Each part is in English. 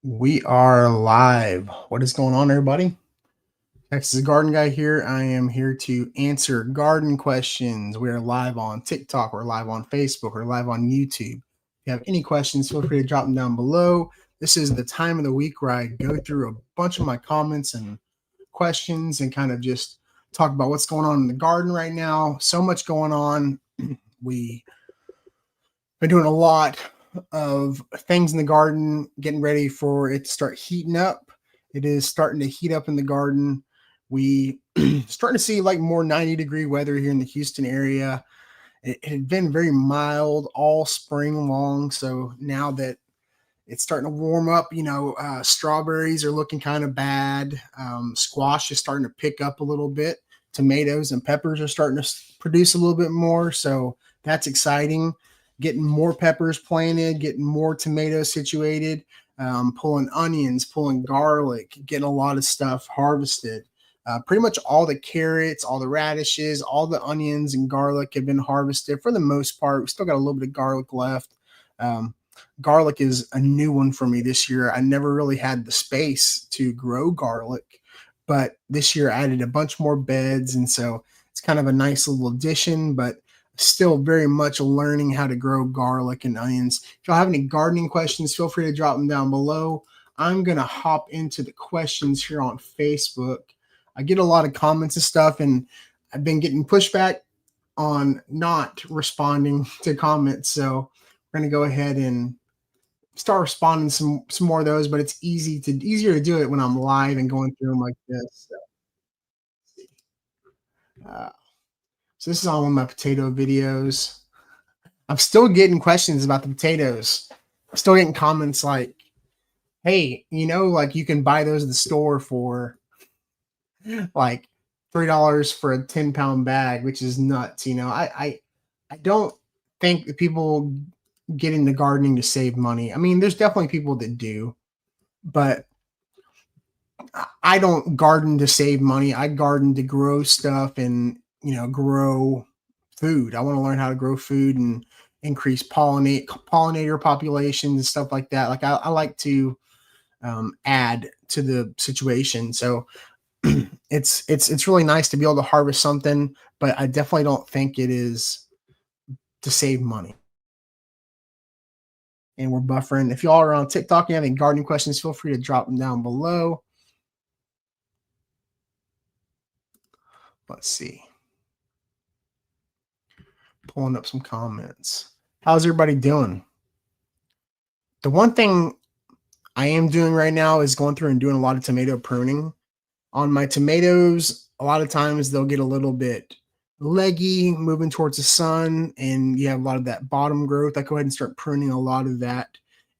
We are live. What is going on, everybody? Texas Garden Guy here. I am here to answer garden questions. We are live on TikTok, we're live on Facebook, we're live on YouTube. If you have any questions, feel free to drop them down below. This is the time of the week where I go through a bunch of my comments and questions and kind of just talk about what's going on in the garden right now. So much going on. We've been doing a lot of things in the garden, getting ready for it to start heating up. It is starting to heat up in the garden. We starting to see like more 90-degree weather here in the Houston area. It had been very mild all spring long. So now that it's starting to warm up, strawberries are looking kind of bad. Squash is starting to pick up a little bit. Tomatoes and peppers are starting to produce a little bit more. So that's exciting. Getting more peppers planted, getting more tomatoes situated, pulling onions, pulling garlic, getting a lot of stuff harvested. Pretty much all the carrots, all the radishes, all the onions and garlic have been harvested for the most part. We still got a little bit of garlic left. Garlic is a new one for me this year. I never really had the space to grow garlic, but this year I added a bunch more beds, and so it's kind of a nice little addition, but still very much learning how to grow garlic and onions. If y'all have any gardening questions, feel free to drop them down below. I'm going to hop into the questions here on Facebook. I get a lot of comments and stuff, and I've been getting pushback on not responding to comments. So we're going to go ahead and start responding some more of those, but it's easier to do it when I'm live and going through them like this. So this is on one of my potato videos. I'm still getting questions about the potatoes. I'm still getting comments like, hey, like you can buy those at the store for like $3 for a 10-pound bag, which is nuts. I don't think that people get into gardening to save money. I mean, there's definitely people that do, but I don't garden to save money. I garden to grow stuff and, grow food. I want to learn how to grow food and increase pollinator populations and stuff like that. Like I like to add to the situation. So it's really nice to be able to harvest something, but I definitely don't think it is to save money. And we're buffering. If y'all are on TikTok and you have any gardening questions, feel free to drop them down below. Let's see. Pulling up some comments. How's everybody doing? The one thing I am doing right now is going through and doing a lot of tomato pruning. On my tomatoes, a lot of times they'll get a little bit leggy, moving towards the sun, and you have a lot of that bottom growth. I go ahead and start pruning a lot of that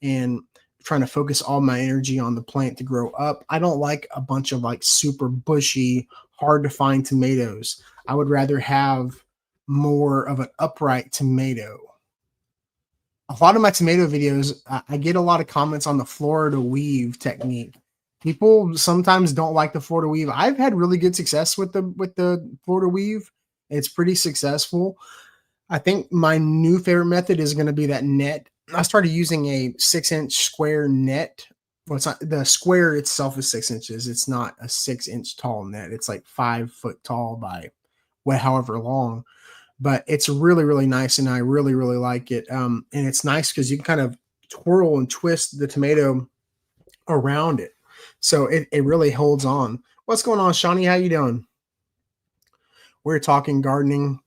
and trying to focus all my energy on the plant to grow up. I don't like a bunch of like super bushy, hard to find tomatoes. I would rather have more of an upright tomato. A lot of my tomato videos, I get a lot of comments on the Florida weave technique. People sometimes don't like the Florida weave. I've had really good success with the Florida weave. It's pretty successful. I think my new favorite method is going to be that net. I started using a 6-inch square net. Well, it's not, the square itself is 6 inches. It's not a 6-inch tall net. It's like 5 foot tall by however long. But it's really, really nice, and I really, really like it. And it's nice because you can kind of twirl and twist the tomato around it. So it really holds on. What's going on, Shawnee? How you doing? We're talking gardening,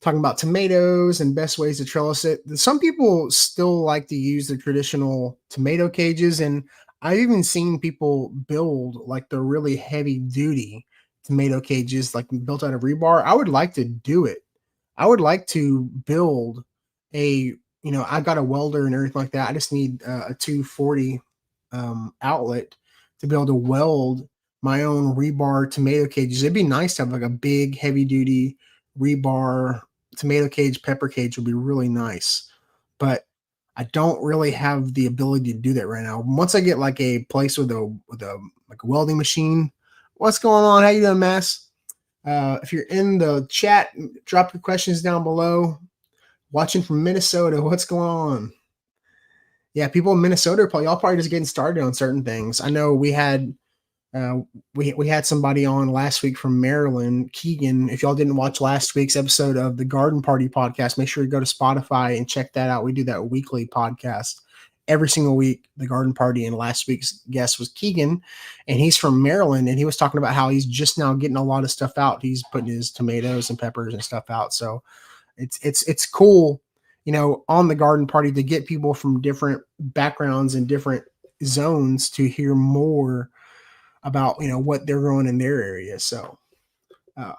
talking about tomatoes and best ways to trellis it. Some people still like to use the traditional tomato cages, and I've even seen people build like the really heavy duty tomato cages, like built out of rebar. I would like to do it. I would like to build I've got a welder and everything like that. I just need a 240 outlet to be able to weld my own rebar tomato cages. It'd be nice to have like a big heavy duty rebar tomato cage, pepper cage would be really nice, but I don't really have the ability to do that right now. Once I get like a place with a like a welding machine. What's going on? How you doing, Mass? If you're in the chat, drop your questions down below. Watching from Minnesota, what's going on? Yeah, people in Minnesota are probably y'all probably just getting started on certain things. I know uh, we had somebody on last week from Maryland, Keegan. If y'all didn't watch last week's episode of the Garden Party podcast, make sure you go to Spotify and check that out. We do that weekly podcast every single week, the Garden Party. And last week's guest was Keegan, and he's from Maryland, and he was talking about how he's just now getting a lot of stuff out. He's putting his tomatoes and peppers and stuff out. So it's cool, on the Garden Party to get people from different backgrounds and different zones to hear more about what they're growing in their area. So, uh,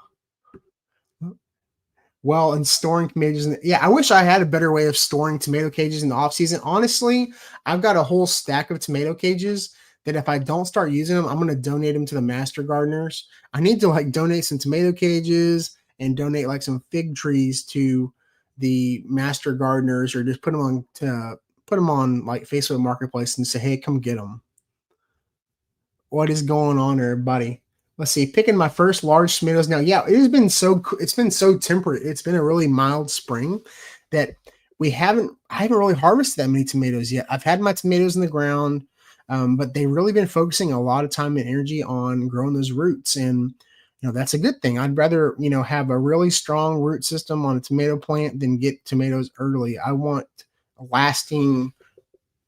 well, and storing tomatoes, yeah, I wish I had a better way of storing tomato cages in the off season. Honestly, I've got a whole stack of tomato cages that if I don't start using them, I'm going to donate them to the master gardeners. I need to like donate some tomato cages and donate like some fig trees to the master gardeners, or just put them on like Facebook Marketplace and say, hey, come get them. What is going on, everybody? Let's see. Picking my first large tomatoes now. Yeah, it's been so temperate. It's been a really mild spring that I haven't really harvested that many tomatoes yet. I've had my tomatoes in the ground, but they've really been focusing a lot of time and energy on growing those roots, and that's a good thing. I'd rather have a really strong root system on a tomato plant than get tomatoes early. I want lasting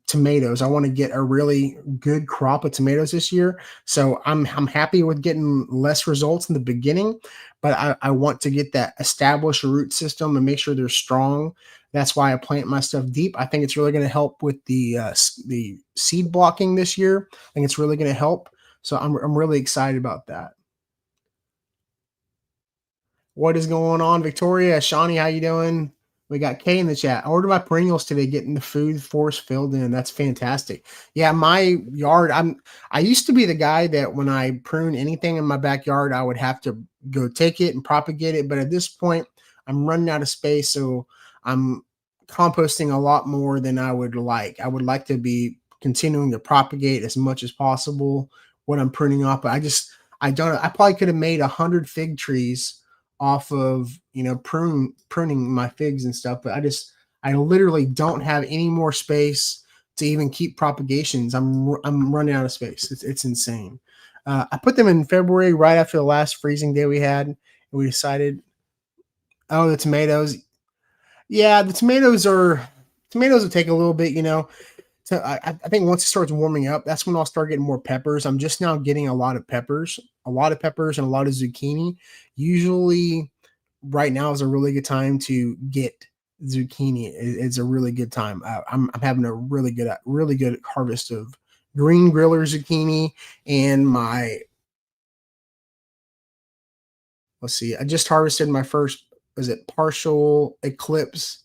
tomatoes. I want to get a really good crop of tomatoes this year. So I'm happy with getting less results in the beginning, but I want to get that established root system and make sure they're strong. That's why I plant my stuff deep. I think it's really going to help with the seed blocking this year. I think it's really going to help. So I'm really excited about that. What is going on, Victoria? Shawnee, how you doing? We got Kay in the chat. I ordered my perennials today, getting the food force filled in. That's fantastic. Yeah, my yard. I used to be the guy that when I prune anything in my backyard, I would have to go take it and propagate it. But at this point, I'm running out of space, so I'm composting a lot more than I would like. I would like to be continuing to propagate as much as possible what I'm pruning off. But I don't. I probably could have made 100 fig trees off of pruning my figs and stuff, but I literally don't have any more space to even keep propagations. I'm running out of space. It's insane. I put them in February, right after the last freezing day we had, and we decided, oh, the tomatoes. Yeah, tomatoes will take a little bit. So I think once it starts warming up, that's when I'll start getting more peppers. I'm just now getting a lot of peppers and a lot of zucchini. Usually, right now is a really good time to get zucchini. It's a really good time. I'm having a really good harvest of green griller zucchini, and let's see, I just harvested my first, was it partial eclipse,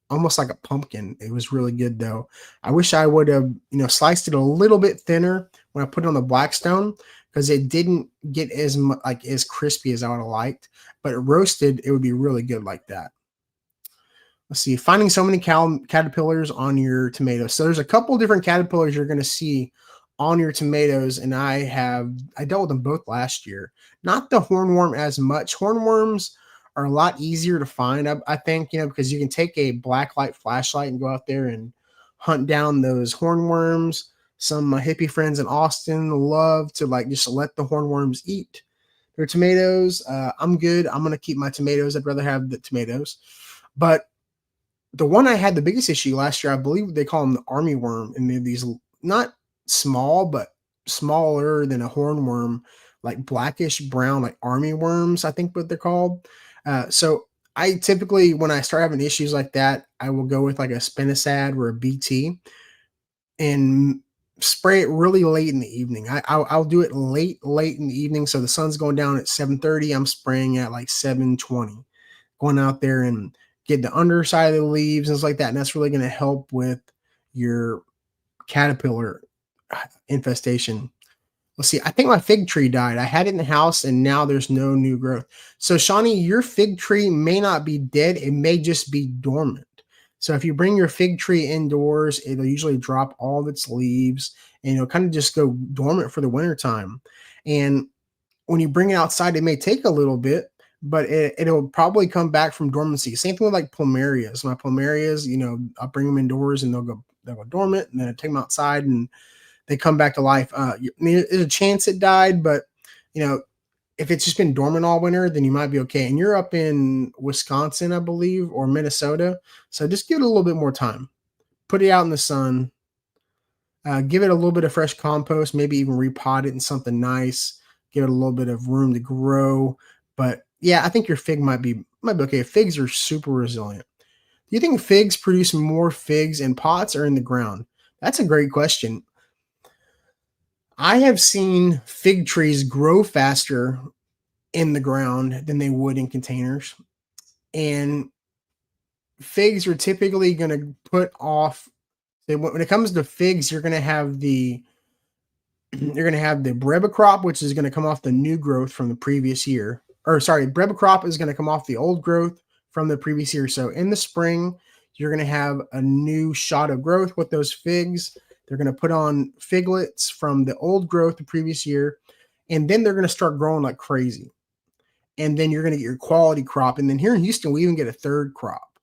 almost like a pumpkin. It was really good though. I wish I would have, sliced it a little bit thinner when I put it on the Blackstone, because it didn't get as crispy as I would have liked. But roasted, it would be really good like that. Let's see, finding so many caterpillars on your tomatoes. So there's a couple different caterpillars you're going to see on your tomatoes, and I dealt with them both last year. Not the hornworm as much. Hornworms are a lot easier to find, I think, because you can take a black light flashlight and go out there and hunt down those hornworms. Some of my hippie friends in Austin love to just let the hornworms eat their tomatoes. I'm good. I'm going to keep my tomatoes. I'd rather have the tomatoes. But the one I had the biggest issue last year, I believe they call them the army worm, and they're these not small, but smaller than a hornworm, like blackish brown, like army worms, I think what they're called. So I typically, when I start having issues like that, I will go with like a spinosad or a BT and spray it really late in the evening. I'll do it late in the evening, so the sun's going down at 7:30. I'm spraying at like 7:20, going out there and get the underside of the leaves and stuff like that. And that's really going to help with your caterpillar infestation. Let's see. I think my fig tree died. I had it in the house and now there's no new growth. So Shawnee, your fig tree may not be dead. It may just be dormant. So if you bring your fig tree indoors, it'll usually drop all of its leaves and it'll kind of just go dormant for the winter time. And when you bring it outside, it may take a little bit, but it'll probably come back from dormancy. Same thing with like plumerias. My plumerias, I'll bring them indoors and they'll go dormant, and then I take them outside and they come back to life. I mean, there's a chance it died, but you know, if it's just been dormant all winter, then you might be okay. And you're up in Wisconsin, I believe, or Minnesota, so just give it a little bit more time. Put it out in the sun. Give it a little bit of fresh compost, maybe even repot it in something nice. Give it a little bit of room to grow. But yeah, I think your fig might be okay. Figs are super resilient. Do you think figs produce more figs in pots or in the ground? That's a great question. I have seen fig trees grow faster in the ground than they would in containers. And figs are typically going to put off, when it comes to figs, you're going to have the breba crop, which is going to come off the new growth from the previous year. Or sorry, breba crop is going to come off the old growth from the previous year. So in the spring, you're going to have a new shot of growth with those figs. They're going to put on figlets from the old growth the previous year, and then they're going to start growing like crazy. And then you're going to get your quality crop. And then here in Houston, we even get a third crop.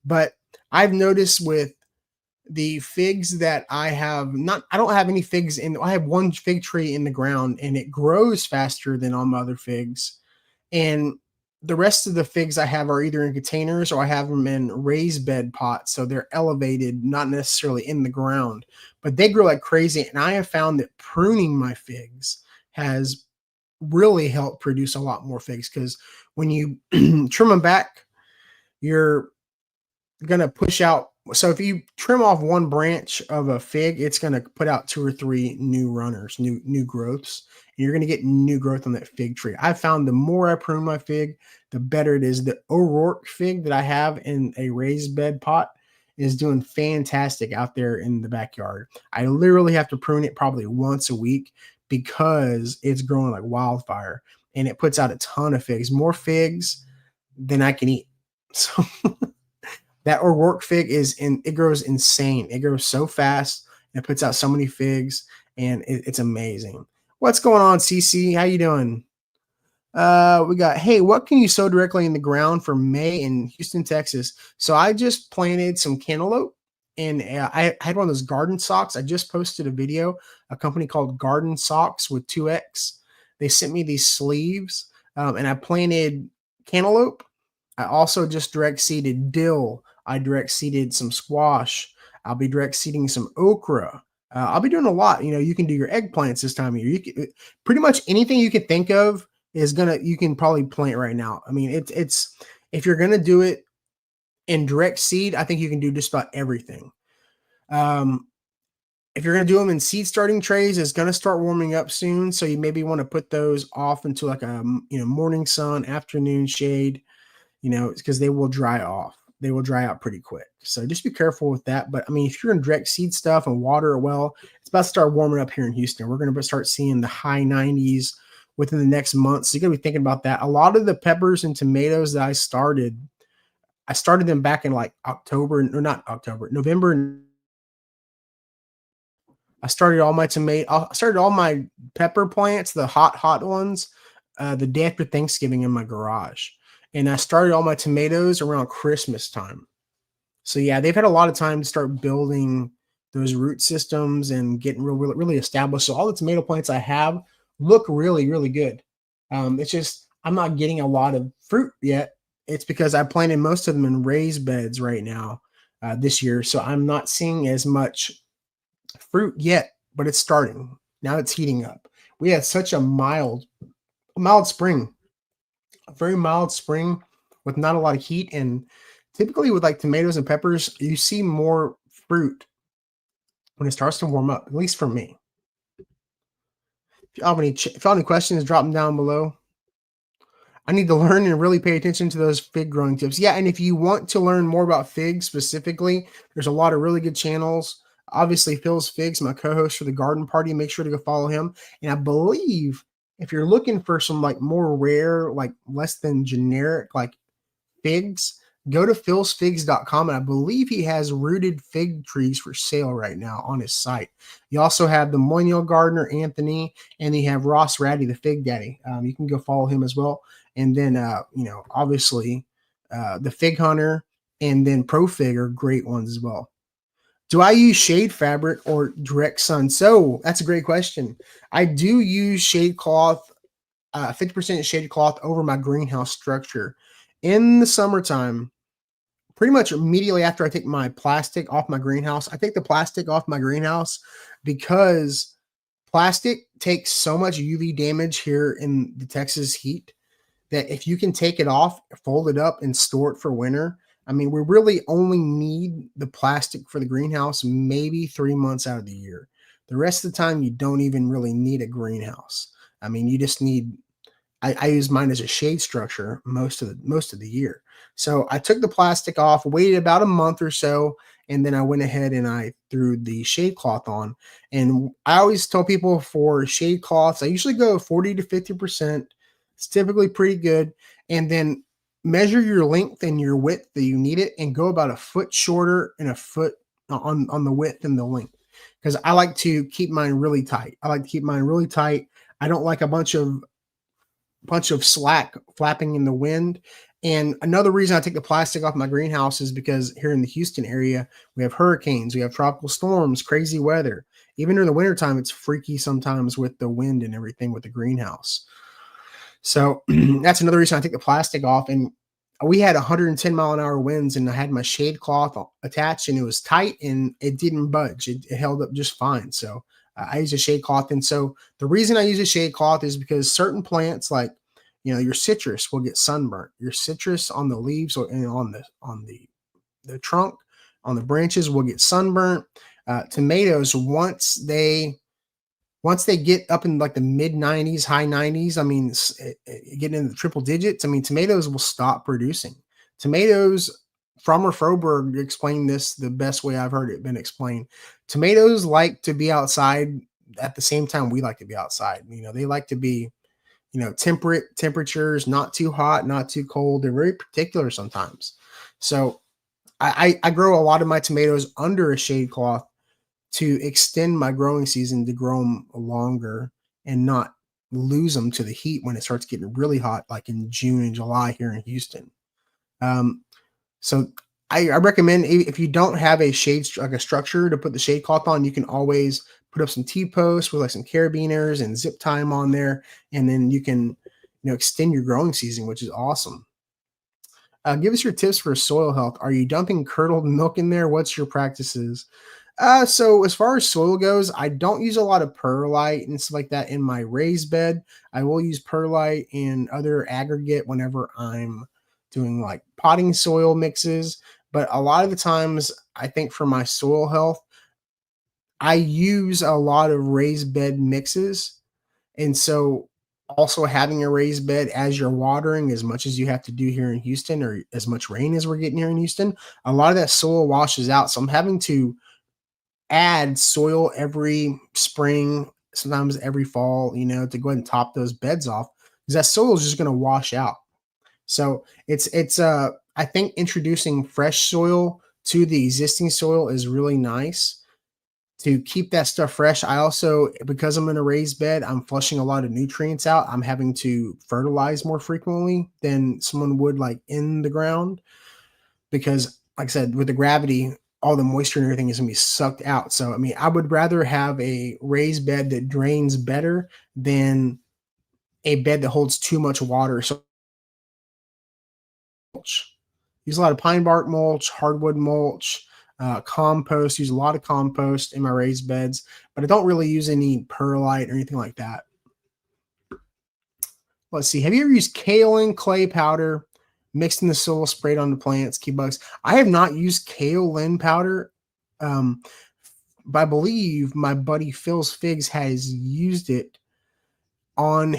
But I've noticed with the figs that I don't have any figs I have one fig tree in the ground, and it grows faster than all my other figs. And the rest of the figs I have are either in containers or I have them in raised bed pots. So they're elevated, not necessarily in the ground, but they grow like crazy. And I have found that pruning my figs has really helped produce a lot more figs, because when you trim them back, you're going to push out. So if you trim off one branch of a fig, it's going to put out 2 or 3 new runners, new growths. And you're going to get new growth on that fig tree. I found the more I prune my fig, the better it is. The O'Rourke fig that I have in a raised bed pot is doing fantastic out there in the backyard. I literally have to prune it probably once a week because it's growing like wildfire, and it puts out a ton of figs, more figs than I can eat. So that O'Rourke fig it grows insane. It grows so fast. And it puts out so many figs, and it's amazing. What's going on, CC? How you doing? We got, hey, what can you sow directly in the ground for May in Houston, Texas? So I just planted some cantaloupe, and I had one of those garden socks. I just posted a video, a company called Garden Socks with 2X. They sent me these sleeves, and I planted cantaloupe. I also just direct seeded dill. I direct seeded some squash. I'll be direct seeding some okra. I'll be doing a lot. You can do your eggplants this time of year. Pretty much anything you can think of you can probably plant right now. I mean, it's if you're gonna do it in direct seed, I think you can do just about everything. If you're gonna do them in seed starting trays, it's gonna start warming up soon, so you maybe want to put those off into like a morning sun, afternoon shade. Because they will dry off. They will dry out pretty quick. So just be careful with that. But I mean, if you're in direct seed stuff and water it well, it's about to start warming up here in Houston. We're going to start seeing the high 90s within the next month. So you got to be thinking about that. A lot of the peppers and tomatoes that I started them back in like November. I started all my pepper plants, the hot ones, the day after Thanksgiving in my garage. And I started all my tomatoes around Christmas time. So yeah, they've had a lot of time to start building those root systems and getting really established. So all the tomato plants I have look really, really good. It's just I'm not getting a lot of fruit yet. It's because I planted most of them in raised beds right now this year. So I'm not seeing as much fruit yet, but it's starting. Now it's heating up. We had such a mild spring. A very mild spring with not a lot of heat, and typically with like tomatoes and peppers, you see more fruit when it starts to warm up, at least for me. If you have any questions, drop them down below. I need to learn and really pay attention to those fig growing tips. Yeah, and if you want to learn more about figs specifically, there's a lot of really good channels. Obviously, Phil's Figs, my co-host for the garden party, make sure to go follow him. And I believe if you're looking for some like more rare, like less than generic, like figs, go to philsfigs.com. And I believe he has rooted fig trees for sale right now on his site. You also have the Moyniel gardener, Anthony, and you have Ross Ratty, the fig daddy. You can go follow him as well. And then, obviously the Fig Hunter and then Pro Fig are great ones as well. Do I use shade fabric or direct sun? So that's a great question. I do use shade cloth, 50% shade cloth over my greenhouse structure. In the summertime, pretty much immediately after I take my plastic off my greenhouse, I take the plastic off my greenhouse because plastic takes so much UV damage here in the Texas heat that if you can take it off, fold it up, and store it for winter, I mean, we really only need the plastic for the greenhouse maybe 3 months out of the year. The rest of the time, you don't even really need a greenhouse. I mean, you just need I use mine as a shade structure most of the year. So I took the plastic off, waited about a month or so, and then I went ahead and I threw the shade cloth on. And I always tell people for shade cloths, I usually go 40 to 50%. It's typically pretty good. And then measure your length and your width that you need it and go about a foot shorter and a foot on the width and the length. Because I like to keep mine really tight. I like to keep mine really tight. I don't like a bunch of slack flapping in the wind. And another reason I take the plastic off my greenhouse is because here in the Houston area, we have hurricanes, we have tropical storms, crazy weather. Even in the wintertime, it's freaky sometimes with the wind and everything with the greenhouse. So that's another reason I take the plastic off. And we had 110-mile-an-hour winds, and I had my shade cloth attached, and it was tight, and it didn't budge. It held up just fine. So I use a shade cloth, and so the reason I use a shade cloth is because certain plants, like your citrus, will get sunburnt. Your citrus on the leaves or on the trunk, on the branches, will get sunburnt. Tomatoes, once they get up in like the mid 90s, high 90s, I mean, getting into the triple digits, I mean, tomatoes will stop producing. Tomatoes, Frommer Froberg explained this the best way I've heard it been explained. Tomatoes like to be outside at the same time we like to be outside. They like to be, temperate temperatures, not too hot, not too cold. They're very particular sometimes. So I grow a lot of my tomatoes under a shade cloth to extend my growing season, to grow them longer and not lose them to the heat when it starts getting really hot, like in June and July here in Houston. Um, so I recommend, if you don't have a shade like a structure to put the shade cloth on, you can always put up some T-posts with like some carabiners and zip tie them on there, and then you can extend your growing season, which is awesome. Give us your tips for soil health. Are you dumping curdled milk in there? What's your practices? So as far as soil goes, I don't use a lot of perlite and stuff like that in my raised bed. I will use perlite and other aggregate whenever I'm doing like potting soil mixes. But a lot of the times, I think for my soil health, I use a lot of raised bed mixes. And so also having a raised bed as you're watering, as much as you have to do here in Houston, or as much rain as we're getting here in Houston, a lot of that soil washes out. So I'm having to add soil every spring, sometimes every fall, to go ahead and top those beds off, because that soil is just going to wash out. So it's I think introducing fresh soil to the existing soil is really nice to keep that stuff fresh. I also, because I'm in a raised bed, I'm flushing a lot of nutrients out. I'm having to fertilize more frequently than someone would like in the ground, because like I said, with the gravity, all the moisture and everything is going to be sucked out. So I mean, I would rather have a raised bed that drains better than a bed that holds too much water. So mulch, use a lot of pine bark mulch, hardwood mulch, compost. Use a lot of compost in my raised beds, but I don't really use any perlite or anything like that. Let's see. Have you ever used kaolin clay powder mixed in the soil, sprayed on the plants, keep bugs? I have not used kaolin powder, um, but I believe my buddy Phil's Figs has used it on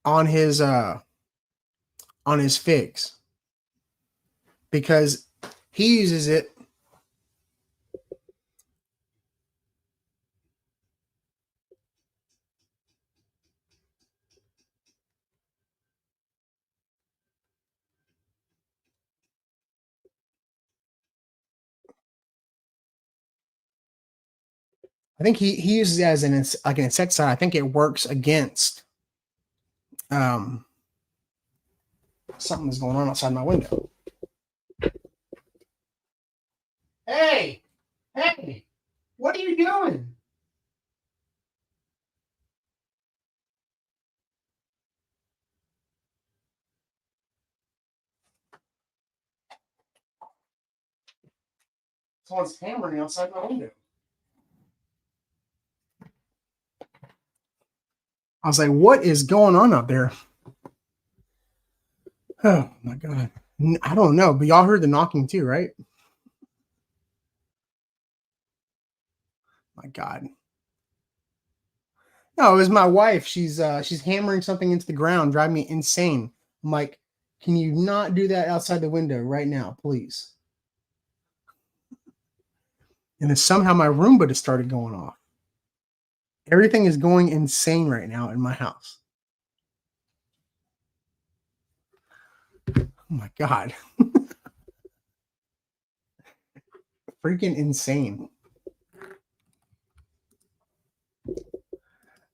on his uh on his figs, because he uses it. I think he uses it as like an insecticide. I think it works against um Something is going on outside my window. Hey, hey, what are you doing? Someone's hammering outside my window. I was like, what is going on up there? Oh my God. I don't know, but y'all heard the knocking too, right? My God. No, it was my wife. She's hammering something into the ground, driving me insane. I'm like, can you not do that outside the window right now, please? And then somehow my Roomba just started going off. Everything is going insane right now in my house. Oh my God. Freaking insane.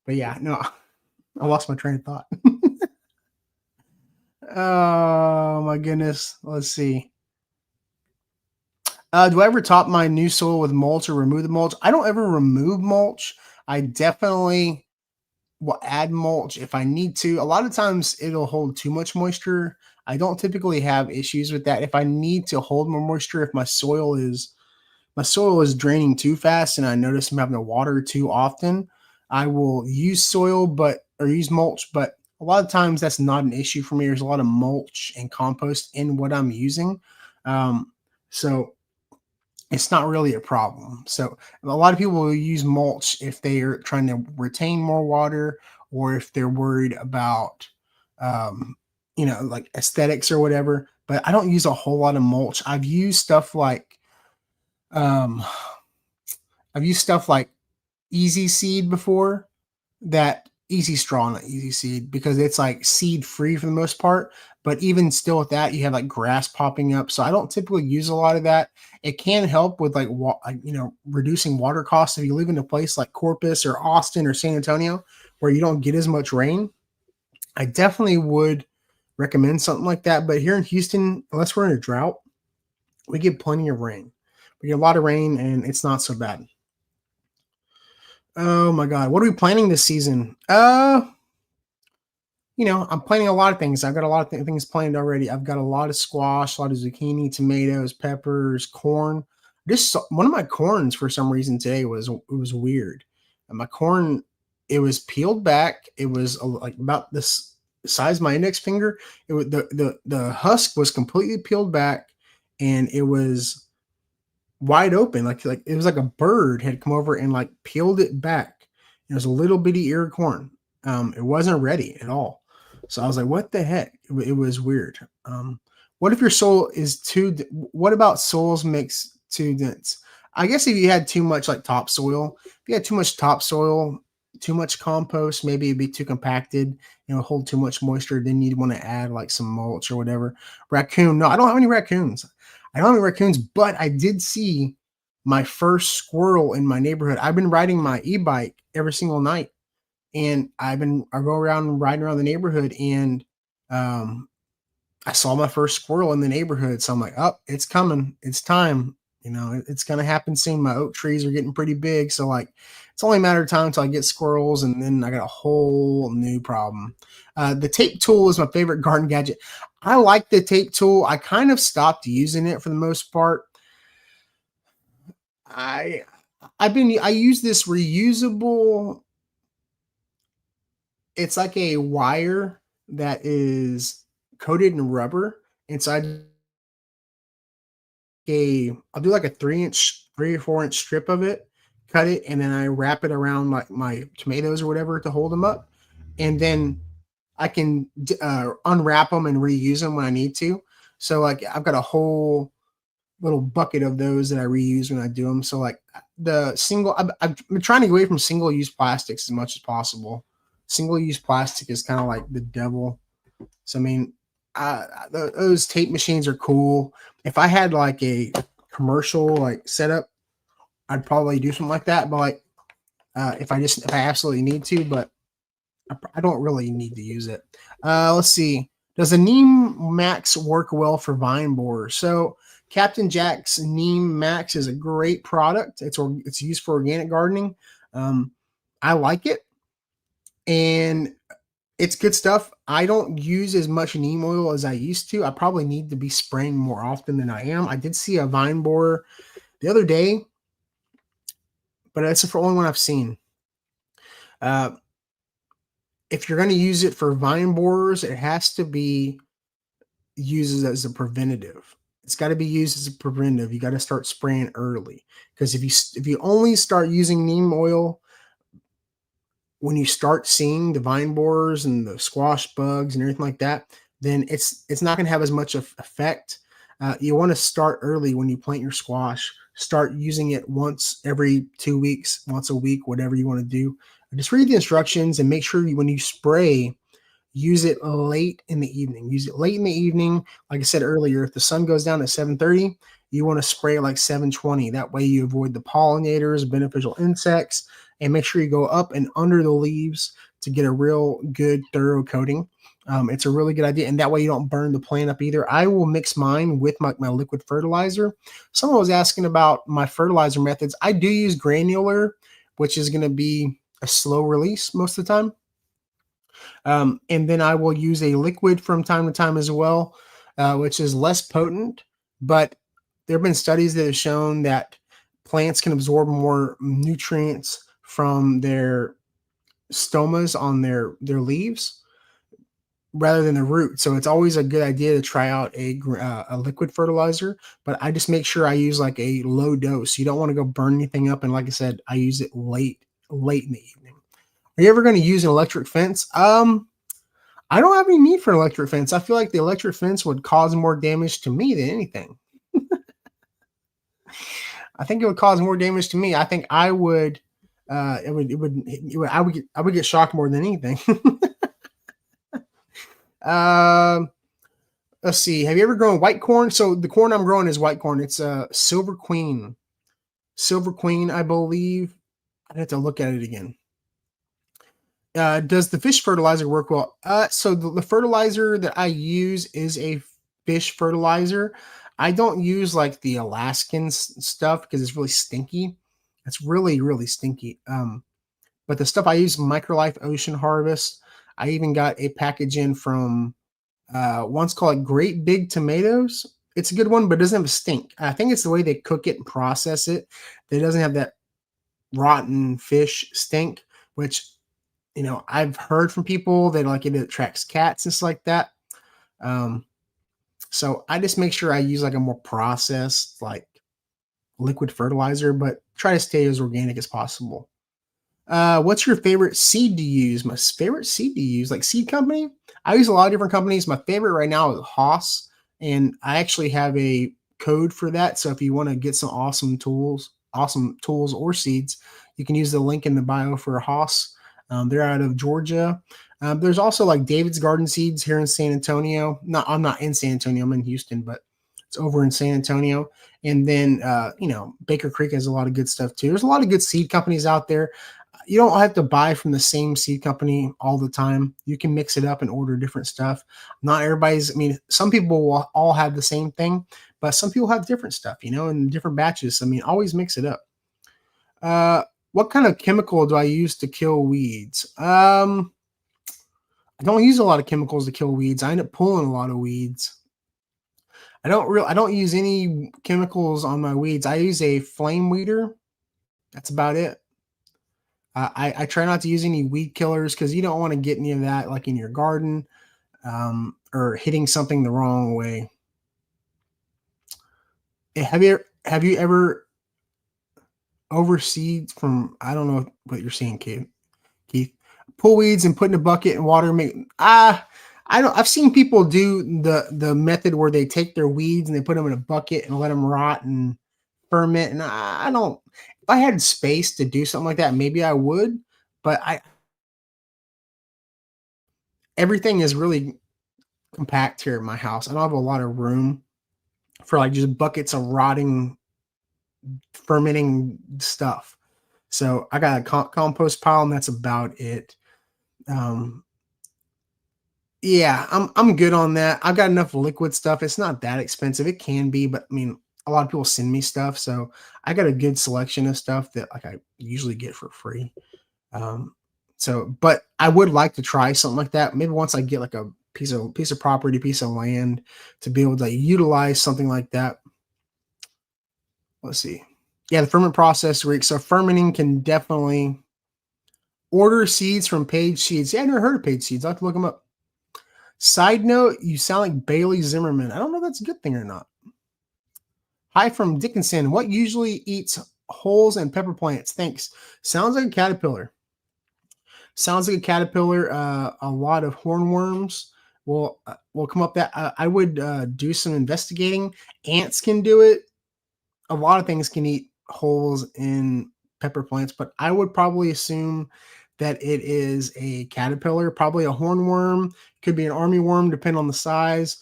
But yeah, no, I lost my train of thought. Oh my goodness. Let's see. Do I ever top my new soil with mulch or remove the mulch? I don't ever remove mulch. I definitely will add mulch if I need to. A lot of times it'll hold too much moisture. I don't typically have issues with that. If I need to hold more moisture, if my soil is draining too fast and I notice I'm having to water too often, I will use use mulch, but a lot of times that's not an issue for me. There's a lot of mulch and compost in what I'm using. So it's not really a problem. So a lot of people will use mulch if they are trying to retain more water or if they're worried about, um, like aesthetics or whatever. But I don't use a whole lot of mulch. Um, I've used stuff like Easy Seed before, that Easy Straw, not Easy Seed, because it's like seed free for the most part. But even still with that, you have like grass popping up. So I don't typically use a lot of that. It can help with reducing water costs if you live in a place like Corpus or Austin or San Antonio where you don't get as much rain. I definitely would recommend something like that. But here in Houston, unless we're in a drought, we get plenty of rain. We get a lot of rain and it's not so bad. Oh my God. What are we planning this season? I'm planning a lot of things. I've got a lot of things planned already. I've got a lot of squash, a lot of zucchini, tomatoes, peppers, corn. One of my corns for some reason today was weird. And my corn, it was peeled back. It was like about this size of my index finger. It was the husk was completely peeled back, and it was wide open, like it was like a bird had come over and like peeled it back. It was a little bitty ear of corn. It wasn't ready at all. So I was like, what the heck? It was weird. What if your soil is what about soils mix too dense? I guess if you had too much like topsoil, if you had too much topsoil, too much compost, maybe it'd be too compacted, hold too much moisture, then you'd want to add like some mulch or whatever. Raccoon, no, I don't have any raccoons. I don't have any raccoons, but I did see my first squirrel in my neighborhood. I've been riding my e-bike every single night, and I go around riding around the neighborhood, and um, I saw my first squirrel in the neighborhood. So I'm like, oh, it's coming. It's time. It's going to happen soon. My oak trees are getting pretty big. So like, it's only a matter of time until I get squirrels. And then I got a whole new problem. The tape tool is my favorite garden gadget. I like the tape tool. I kind of stopped using it for the most part. I I use this reusable, it's like a wire that is coated in rubber inside. I'll do like a 3 or 4 inch strip of it, cut it, and then I wrap it around my tomatoes or whatever to hold them up, and then I can unwrap them and reuse them when I need to. So like I've got a whole little bucket of those that I reuse when I do them. So like I'm trying to get away from single use plastics as much as possible. Single use plastic is kind of like the devil. So I mean, those tape machines are cool. If I had like a commercial like setup, I'd probably do something like that. But like, if I absolutely need to, but I don't really need to use it. Let's see. Does a neem max work well for vine borers? So Captain Jack's neem max is a great product. It's used for organic gardening. Um, I like it, and it's good stuff. I don't use as much neem oil as I used to. I probably need to be spraying more often than I am. I did see a vine borer the other day, but that's the only one I've seen. Uh, if you're going to use it for vine borers, it has to be used as a preventative. It's got to be used as a preventative. You got to start spraying early, because if you only start using neem oil when you start seeing the vine borers and the squash bugs and everything like that, then it's not going to have as much of effect. You want to start early when you plant your squash. Start using it once every 2 weeks, once a week, whatever you want to do. Just read the instructions and make sure when you spray, use it late in the evening. Use it late in the evening. Like I said earlier, if the sun goes down at 7:30, you want to spray like 7:20. That way you avoid the pollinators, beneficial insects, and make sure you go up and under the leaves to get a real good, thorough coating. It's a really good idea, and that way you don't burn the plant up either. I will mix mine with my liquid fertilizer. Someone was asking about my fertilizer methods. I do use granular, which is going to be a slow release most of the time. And then I will use a liquid from time to time as well, which is less potent. But there have been studies that have shown that plants can absorb more nutrients from their stomas on their leaves rather than the root. So it's always a good idea to try out a liquid fertilizer. But I just make sure I use like a low dose. You don't want to go burn anything up. And like I said, I use it late in the evening. Are you ever going to use an electric fence? I don't have any need for an electric fence. I feel like the electric fence would cause more damage to me than anything. I think it would cause more damage to me. I think I would, I would get shocked more than anything. um, let's see. Have you ever grown white corn? So the corn I'm growing is white corn. It's a Silver Queen, I believe. I'd have to look at it again. Does the fish fertilizer work well? So the fertilizer that I use is a fish fertilizer. I don't use like the Alaskan stuff because it's really stinky. It's really stinky. But the stuff I use, Microlife Ocean Harvest. I even got a package in from one's called Great Big Tomatoes. It's a good one, but it doesn't have a stink. I think it's the way they cook it and process it that it doesn't have that rotten fish stink, which I've heard from people that like it attracts cats and stuff like that. Um, so I just make sure I use like a more processed, like liquid fertilizer, but try to stay as organic as possible. What's your favorite seed to use? My favorite seed to use, like seed company. I use a lot of different companies. My favorite right now is Haas, and I actually have a code for that. So if you want to get some awesome tools or seeds, you can use the link in the bio for Haas. They're out of Georgia. There's also like David's Garden Seeds here in San Antonio. No, I'm not in San Antonio. I'm in Houston, but it's over in San Antonio. And then, Baker Creek has a lot of good stuff too. There's a lot of good seed companies out there. You don't have to buy from the same seed company all the time. You can mix it up and order different stuff. Not everybody's, I mean, some people will all have the same thing, but some people have different stuff, in different batches. I mean, always mix it up. What kind of chemical do I use to kill weeds? I don't use a lot of chemicals to kill weeds. I end up pulling a lot of weeds. I don't use any chemicals on my weeds. I use a flame weeder. That's about it. I try not to use any weed killers because you don't want to get any of that like in your garden, or hitting something the wrong way. Have you ever overseed from, I don't know what you're saying, Keith. Pull weeds and put in a bucket and water. I've seen people do the method where they take their weeds and they put them in a bucket and let them rot and ferment. And I don't. If I had space to do something like that, maybe I would. But everything is really compact here at my house. I don't have a lot of room for like just buckets of rotting, fermenting stuff. So I got a compost pile, and that's about it. Um, Yeah, I'm good on that. I've got enough liquid stuff. It's not that expensive. It can be, but I mean, a lot of people send me stuff, so I got a good selection of stuff that like I usually get for free. Um, so, but I would like to try something like that. Maybe once I get like a piece of property, piece of land to be able to utilize something like that. Let's see. Yeah, the ferment process, Rick. So fermenting can definitely order seeds from Page Seeds. Yeah, I never heard of Page Seeds. I have to look them up. Side note, you sound like Bailey Zimmerman. I don't know if that's a good thing or not. Hi from Dickinson. What usually eats holes and pepper plants? Thanks. Sounds like a caterpillar. Sounds like a caterpillar. A lot of hornworms will come up. That I would do some investigating. Ants can do it. A lot of things can eat holes in pepper plants, but I would probably assume that it is a caterpillar, probably a hornworm, could be an army worm, depending on the size.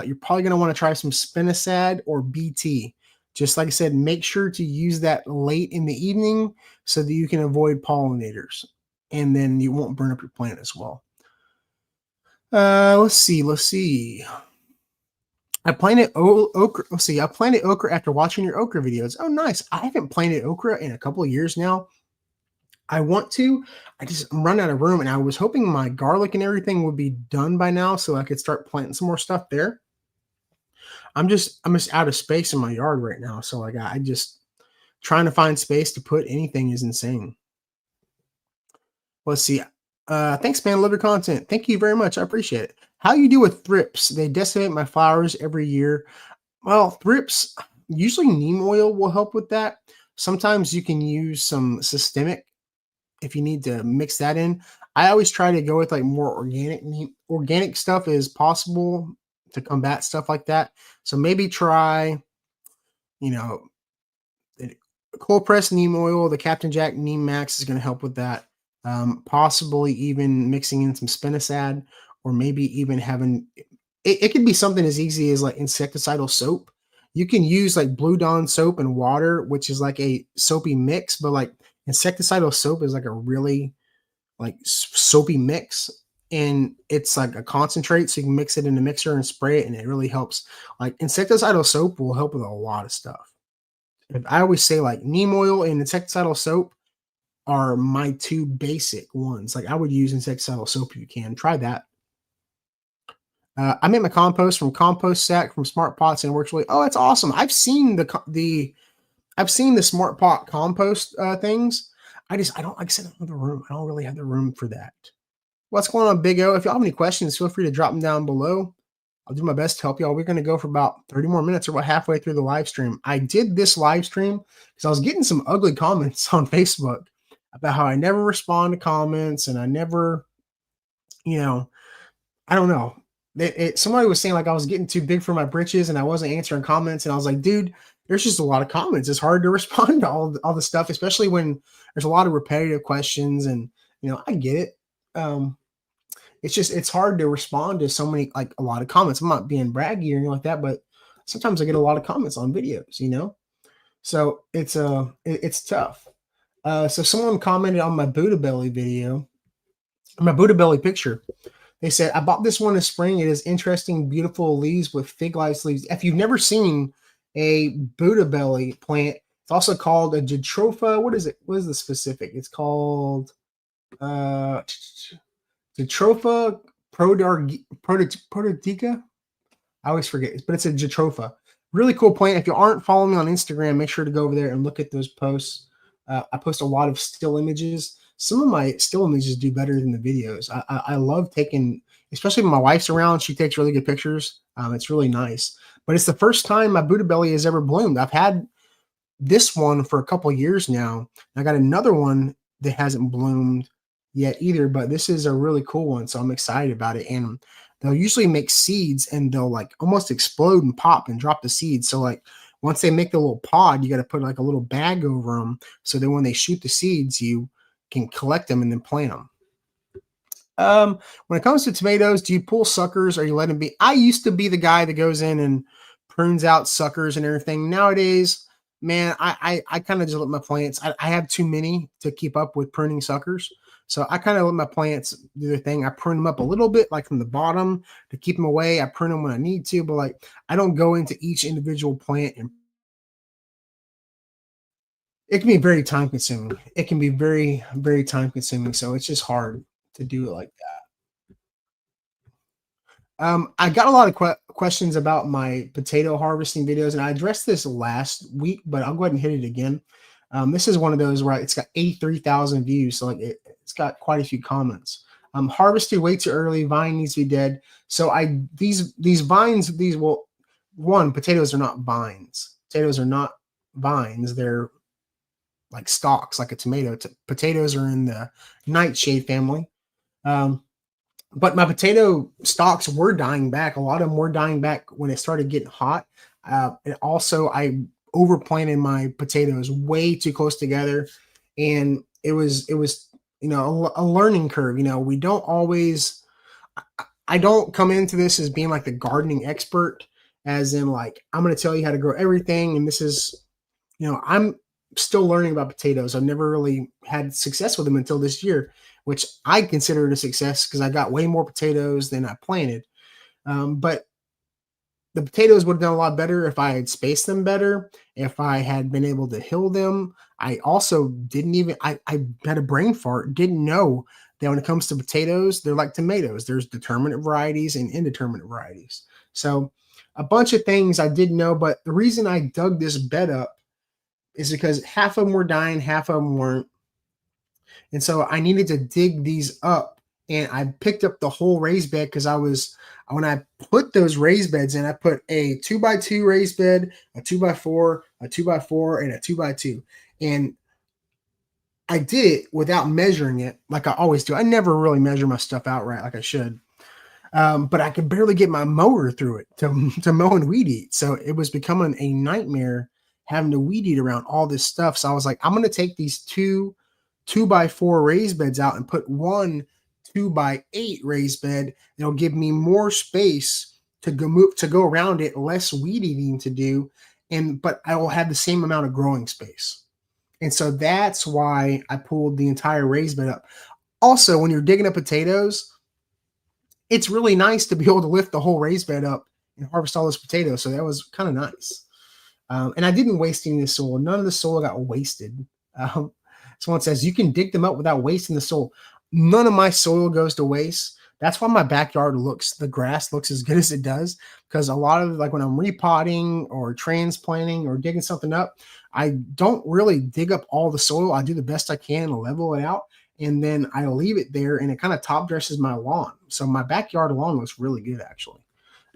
You're probably going to want to try some spinosad or BT. Just like I said, make sure to use that late in the evening so that you can avoid pollinators, and then you won't burn up your plant as well. Let's see. Let's see. I planted okra. Let's see. I planted okra after watching your okra videos. Oh, nice. I haven't planted okra in a couple of years now. I want to. I'm running out of room, and I was hoping my garlic and everything would be done by now, so I could start planting some more stuff there. I'm just out of space in my yard right now, so like I just trying to find space to put anything is insane. Let's see. Thanks, man. Love your content. Thank you very much. I appreciate it. How you do with thrips? They decimate my flowers every year. Well, thrips, usually neem oil will help with that. Sometimes you can use some systemic if you need to mix that in. I always try to go with like more organic stuff as possible to combat stuff like that. So maybe try, you know, cold pressed neem oil. The Captain Jack Neem Max is going to help with that. Possibly even mixing in some spinosad, or maybe even having it could be something as easy as like insecticidal soap. You can use like Blue Dawn soap and water, which is like a soapy mix, but like insecticidal soap is like a really like soapy mix, and it's like a concentrate, so you can mix it in a mixer and spray it, and it really helps. Like insecticidal soap will help with a lot of stuff. I always say like neem oil and insecticidal soap are my two basic ones. Like I would use insecticidal soap if you can. Try that. I made my compost from compost sack from Smart Pots and it works really. Oh, that's awesome! I've seen the Smart Pot compost things. I don't like I said I don't have the room. I don't really have the room for that. What's going on, Big O? If y'all have any questions, feel free to drop them down below. I'll do my best to help y'all. We're going to go for about 30 more minutes or about halfway through the live stream. I did this live stream because I was getting some ugly comments on Facebook about how I never respond to comments and I never, you know, I don't know. Somebody was saying like I was getting too big for my britches and I wasn't answering comments. And I was like, dude, there's just a lot of comments. It's hard to respond to all the stuff, especially when there's a lot of repetitive questions. And, I get it. It's hard to respond to so many, like a lot of comments. I'm not being braggy or anything like that, but sometimes I get a lot of comments on videos. So it's tough. So someone commented on my Buddha belly video, my Buddha belly picture. They said, I bought this one in spring. It is interesting, beautiful leaves with fig like leaves. If you've never seen a Buddha belly plant, it's also called a Jatropha. What is it? What is the specific? It's called Jatropha prototica. I always forget, but it's a Jatropha. Really cool plant. If you aren't following me on Instagram, make sure to go over there and look at those posts. I post a lot of still images. Some of my still images do better than the videos. I love taking, especially when my wife's around, she takes really good pictures. It's really nice. But it's the first time my Buddha belly has ever bloomed. I've had this one for a couple of years now. I got another one that hasn't bloomed yet either, but this is a really cool one, so I'm excited about it. And they'll usually make seeds and they'll like almost explode and pop and drop the seeds. So like once they make the little pod, you got to put like a little bag over them so that when they shoot the seeds, you can collect them and then plant them. When it comes to tomatoes, do you pull suckers or you let them be? I used to be the guy that goes in and prunes out suckers and everything. Nowadays, man, I kind of just let my plants. I have too many to keep up with pruning suckers. So I kind of let my plants do their thing. I prune them up a little bit, like from the bottom to keep them away. I prune them when I need to, but like I don't go into each individual plant, and it can be very time consuming. It can be very, very time consuming. So it's just hard to do it like that. I got a lot of questions about my potato harvesting videos, and I addressed this last week, but I'll go ahead and hit it again. This is one of those where it's got 83,000 views, so like it's got quite a few comments. Harvested way too early. Vine needs to be dead. So these vines, one, potatoes are not vines. Potatoes are not vines. They're like stalks, like a tomato. Potatoes are in the nightshade family. Um, but my potato stalks were dying back. A lot of them were dying back when it started getting hot. And also, I overplanted my potatoes way too close together, and it was a learning curve. We don't always. I don't come into this as being like the gardening expert, as in like I'm going to tell you how to grow everything, and this is I'm still learning about potatoes. I've never really had success with them until this year, which I consider it a success because I got way more potatoes than I planted. But the potatoes would have done a lot better if I had spaced them better, if I had been able to hill them. I also didn't even, I had a brain fart, didn't know that when it comes to potatoes, they're like tomatoes. There's determinate varieties and indeterminate varieties. So a bunch of things I didn't know, but the reason I dug this bed up is because half of them were dying, half of them weren't. And so I needed to dig these up, and I picked up the whole raised bed because when I put those raised beds in, I put a 2x2 raised bed, a 2x4, a 2x4, and a 2x2. And I did it without measuring it like I always do. I never really measure my stuff out right like I should. But I could barely get my mower through it to mow and weed eat. So it was becoming a nightmare having to weed eat around all this stuff. So I was like, I'm going to take these two by four raised beds out and put one 2x8 raised bed. It'll give me more space to go around it, less weed eating to do, but I will have the same amount of growing space. And so that's why I pulled the entire raised bed up. Also, when you're digging up potatoes, it's really nice to be able to lift the whole raised bed up and harvest all those potatoes. So that was kind of nice. And I didn't waste any of the soil. None of the soil got wasted. Someone says you can dig them up without wasting the soil. None of my soil goes to waste. That's why my backyard the grass looks as good as it does. Because a lot of like when I'm repotting or transplanting or digging something up, I don't really dig up all the soil. I do the best I can to level it out. And then I leave it there, and it kind of top dresses my lawn. So my backyard lawn looks really good actually.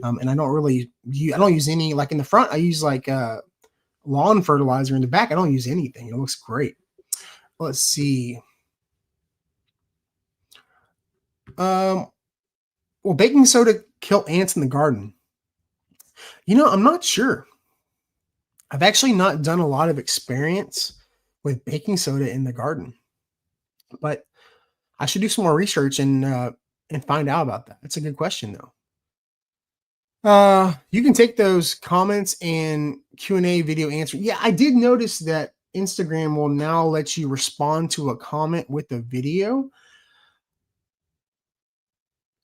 And I don't use any, like in the front, I use like lawn fertilizer. In the back, I don't use anything. It looks great. Let's see. Will baking soda kill ants in the garden? I'm not sure. I've actually not done a lot of experience with baking soda in the garden, but I should do some more research and find out about that. That's a good question though. You can take those comments and Q&A video answer. Yeah, I did notice that Instagram will now let you respond to a comment with a video.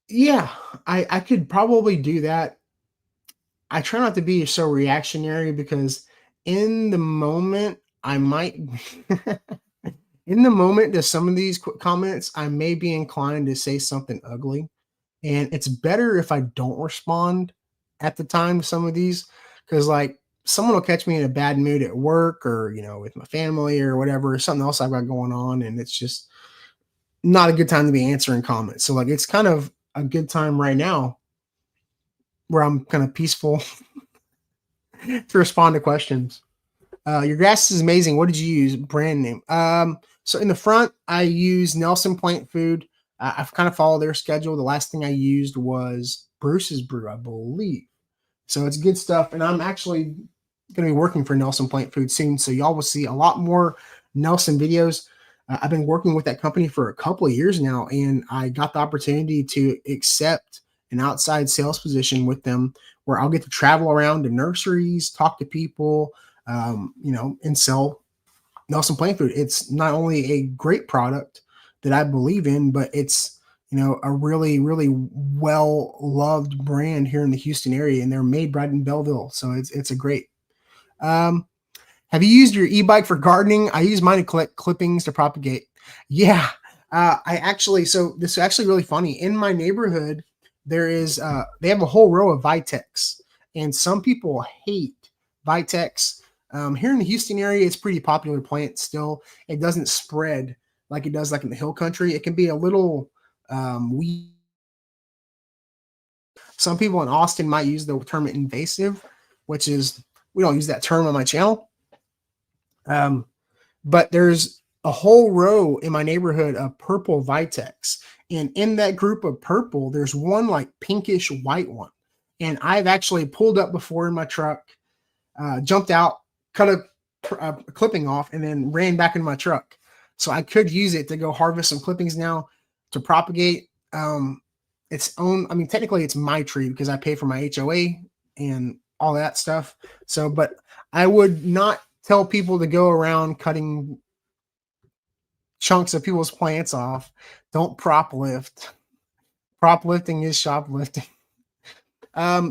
Yeah, I could probably do that. I try not to be so reactionary because in the moment I might in the moment to some of these comments, I may be inclined to say something ugly. And it's better if I don't respond at the time to some of these, because like someone will catch me in a bad mood at work or with my family or whatever, or something else I've got going on, and it's just not a good time to be answering comments. So like it's kind of a good time right now where I'm kind of peaceful to respond to questions. Your grass is amazing. What did you use? Brand name. So in the front, I use Nelson Plant Food. I've kind of followed their schedule. The last thing I used was Bruce's Brew, I believe. So it's good stuff. And I'm actually going to be working for Nelson Plant Food soon. So y'all will see a lot more Nelson videos. I've been working with that company for a couple of years now, and I got the opportunity to accept an outside sales position with them where I'll get to travel around to nurseries, talk to people, and sell Nelson Plant Food. It's not only a great product that I believe in, but it's, a really, really well loved brand here in the Houston area, and they're made right in Belleville. So it's a great. Um, have you used your e-bike for gardening? I use mine to collect clippings to propagate. Yeah, I actually. So this is actually really funny. In my neighborhood, there is they have a whole row of Vitex, and some people hate Vitex. Here in the Houston area, it's pretty popular plant still. It doesn't spread like it does like in the hill country. It can be a little weed. Some people in Austin might use the term invasive, which is we don't use that term on my channel. But there's a whole row in my neighborhood of purple Vitex. And in that group of purple, there's one like pinkish white one. And I've actually pulled up before in my truck, jumped out, cut a clipping off, and then ran back in my truck. So I could use it to go harvest some clippings now to propagate its own. I mean, technically it's my tree because I pay for my HOA and all that stuff. So, but I would not tell people to go around cutting chunks of people's plants off. Don't prop lift. Prop lifting is shoplifting.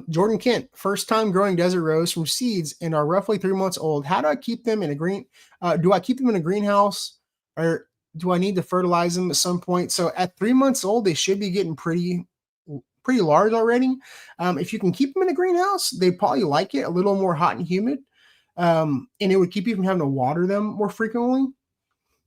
Jordan Kent, first time growing desert rose from seeds and are roughly 3 months old. How do I keep them in a green? Do I keep them in a greenhouse, or do I need to fertilize them at some point? So at 3 months old, they should be getting pretty large already. If you can keep them in a greenhouse, they probably like it a little more hot and humid. And it would keep you from having to water them more frequently.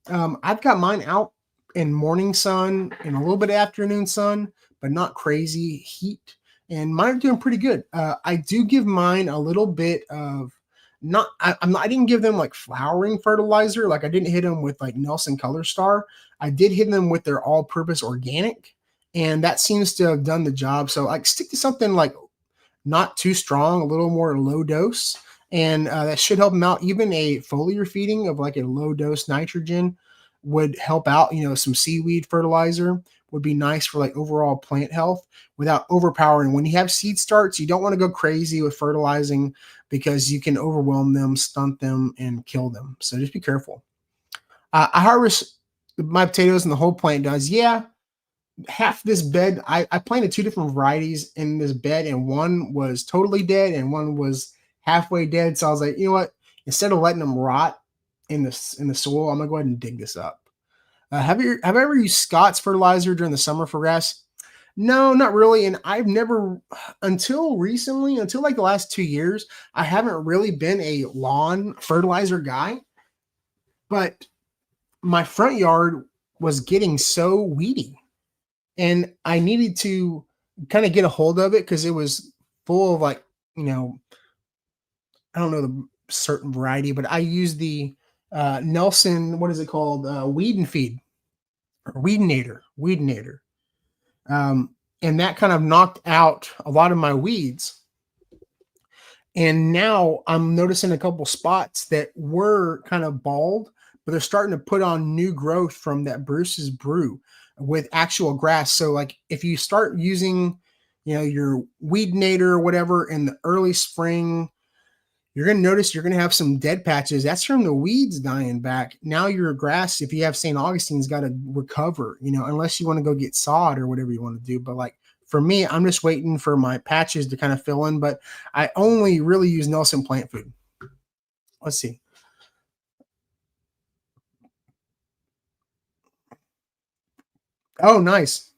I've got mine out in morning sun and a little bit of afternoon sun, but not crazy heat. And mine are doing pretty good. I do give mine a little bit of I didn't give them like flowering fertilizer. Like I didn't hit them with like Nelson Color Star. I did hit them with their all-purpose organic, and that seems to have done the job. So like stick to something like not too strong, a little more low dose. And that should help them out. Even a foliar feeding of like a low dose nitrogen would help out. Some seaweed fertilizer would be nice for like overall plant health without overpowering. When you have seed starts, you don't want to go crazy with fertilizing because you can overwhelm them, stunt them, and kill them. So just be careful. I harvest my potatoes and the whole plant does. Yeah. Half this bed, I planted 2 different varieties in this bed, and one was totally dead and one was halfway dead. So I was like, you know what? Instead of letting them rot in the soil, I'm gonna go ahead and dig this up. Have I ever used Scott's fertilizer during the summer for grass? No, not really. And I've never, until recently, until like the last 2 years, I haven't really been a lawn fertilizer guy. But my front yard was getting so weedy, and I needed to kind of get a hold of it because it was full of like, I don't know the certain variety, but I used the Nelson, what is it called? Weed and Feed or Weedinator. And that kind of knocked out a lot of my weeds. And now I'm noticing a couple spots that were kind of bald, but they're starting to put on new growth from that Bruce's Brew with actual grass. So like if you start using, your Weedinator or whatever in the early spring, you're going to notice you're going to have some dead patches. That's from the weeds dying back. Now your grass, if you have St. Augustine's, got to recover, unless you want to go get sod or whatever you want to do. But like for me, I'm just waiting for my patches to kind of fill in, but I only really use Nelson Plant Food. Let's see. Oh, nice.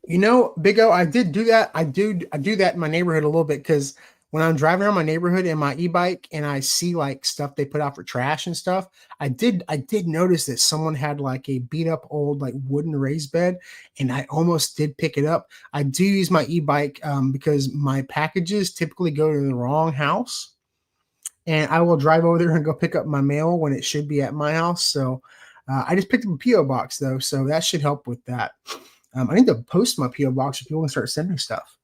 Big O, I did do that. I do that in my neighborhood a little bit because when I'm driving around my neighborhood in my e-bike and I see like stuff they put out for trash and stuff, I did notice that someone had like a beat up old like wooden raised bed, and I almost did pick it up. I do use my e-bike because my packages typically go to the wrong house, and I will drive over there and go pick up my mail when it should be at my house. So I just picked up a PO box though, so that should help with that. I need to post my PO box if people can start sending stuff.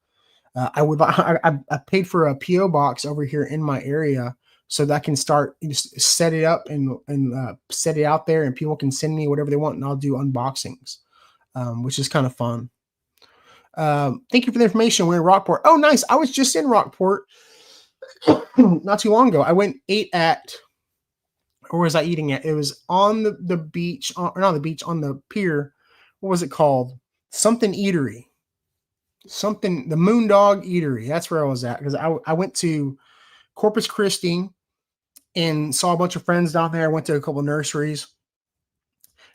I paid for a PO box over here in my area so that I can start set it up and set it out there, and people can send me whatever they want, and I'll do unboxings, which is kind of fun. Thank you for the information. We're in Rockport. Oh, nice. I was just in Rockport not too long ago. I went ate at Or was I eating it? It was on the beach, or not the beach, on the pier. What was it called? Something Eatery. Something, the Moondog Eatery. That's where I was at because I went to Corpus Christi and saw a bunch of friends down there. I went to a couple nurseries.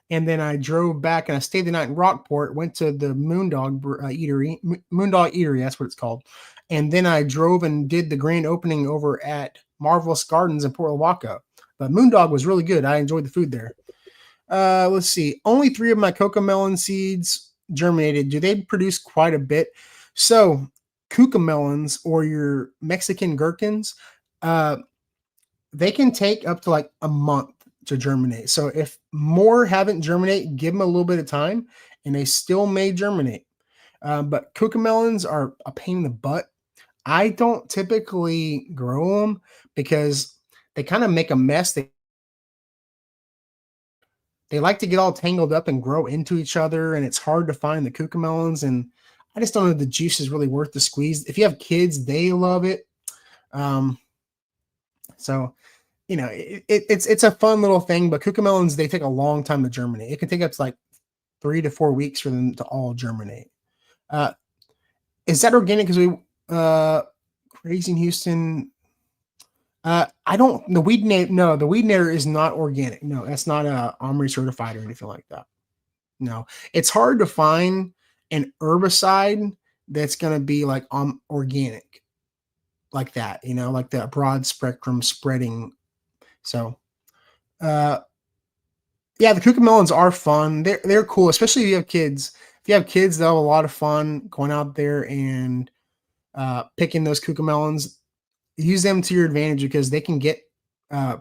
And then I drove back and I stayed the night in Rockport, went to the Moondog Eatery, Moondog Eatery, that's what it's called. And then I drove and did the grand opening over at Marvelous Gardens in Port Lavaca. But Moondog was really good. I enjoyed the food there. Let's see. Only 3 of my cocomelon seeds germinated. Do they produce quite a bit? So cucamelons, or your Mexican gherkins, they can take up to like a month to germinate. So if more haven't germinated, give them a little bit of time and they still may germinate. But cucamelons are a pain in the butt. I don't typically grow them because they kind of make a mess. They like to get all tangled up and grow into each other, and it's hard to find the cucamelons. And I just don't know if the juice is really worth the squeeze. If you have kids, they love it. So it's a fun little thing, but cucamelons, they take a long time to germinate. It can take up to like 3 to 4 weeks for them to all germinate. Is that organic? Because Crazy in Houston. I don't. The weed nader is not organic. No, that's not OMRI certified or anything like that. No, it's hard to find an herbicide that's gonna be like organic, like that. Like the broad spectrum spreading. So, yeah, the cucamelons are fun. They're cool, especially if you have kids. If you have kids, they'll have a lot of fun going out there and picking those cucamelons. Use them to your advantage because they can get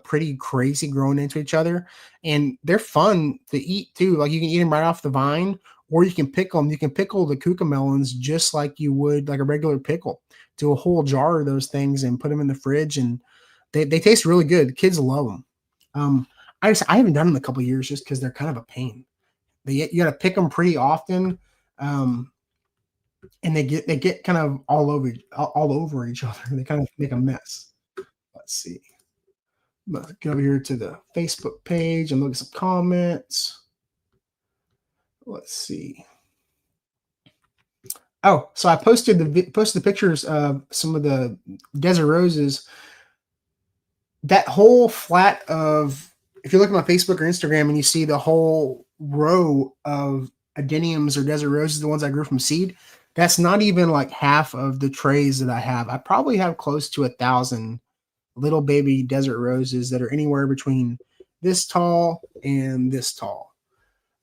pretty crazy growing into each other, and they're fun to eat too. Like you can eat them right off the vine, or you can pickle them. You can pickle the cucamelons just like you would like a regular pickle. Do a whole jar of those things and put them in the fridge, and they taste really good. Kids love them. I haven't done them in a couple of years just because they're kind of a pain. You got to pick them pretty often. And they get kind of all over each other. They kind of make a mess. Let's see. Go over here to the Facebook page and look at some comments. Let's see. Oh, so I posted the pictures of some of the desert roses. That whole flat of, if you look at my Facebook or Instagram and you see the whole row of adeniums or desert roses, the ones I grew from seed, that's not even like half of the trays that I have. I probably have close to 1,000 little baby desert roses that are anywhere between this tall and this tall.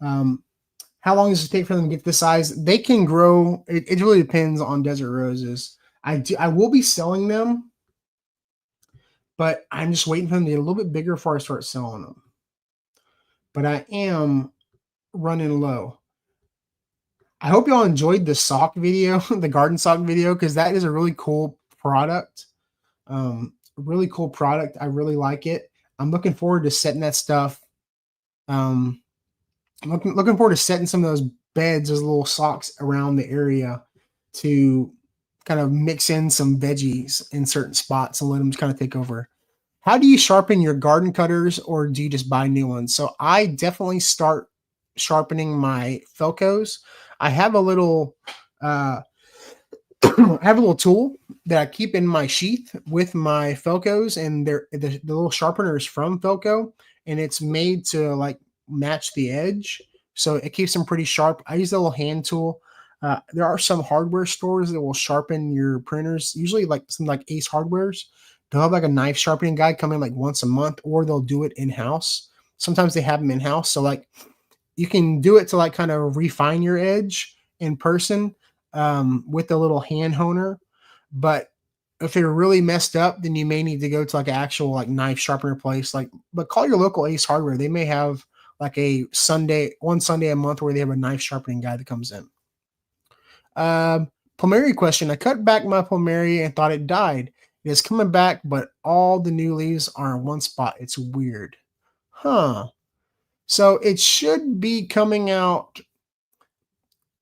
How long does it take for them to get this size? They can grow. It really depends on desert roses. I will be selling them, but I'm just waiting for them to get a little bit bigger before I start selling them. But I am running low. I hope y'all enjoyed the sock video, the garden sock video, because that is a really cool product. Really cool product. I really like it. I'm looking forward to setting that stuff. I'm looking forward to setting some of those beds, those little socks around the area to kind of mix in some veggies in certain spots and let them kind of take over. How do you sharpen your garden cutters, or do you just buy new ones? So I definitely start sharpening my Felcos. I have a little I have a little tool that I keep in my sheath with my Felcos, and the little sharpener is from Felco, and it's made to like match the edge, so it keeps them pretty sharp. I use the little hand tool. There are some hardware stores that will sharpen your pruners, usually like some like Ace Hardwares. They'll have like a knife sharpening guide come in like once a month, or they'll do it in-house. Sometimes they have them in-house, so like you can do it to like kind of refine your edge in person with a little hand honer. But if they're really messed up, then you may need to go to like an actual like knife sharpener place. But call your local Ace Hardware. They may have like one Sunday a month where they have a knife sharpening guy that comes in. Plumeria question. I cut back my plumeria and thought it died. It is coming back, but all the new leaves are in one spot. It's weird. Huh. So it should be coming out.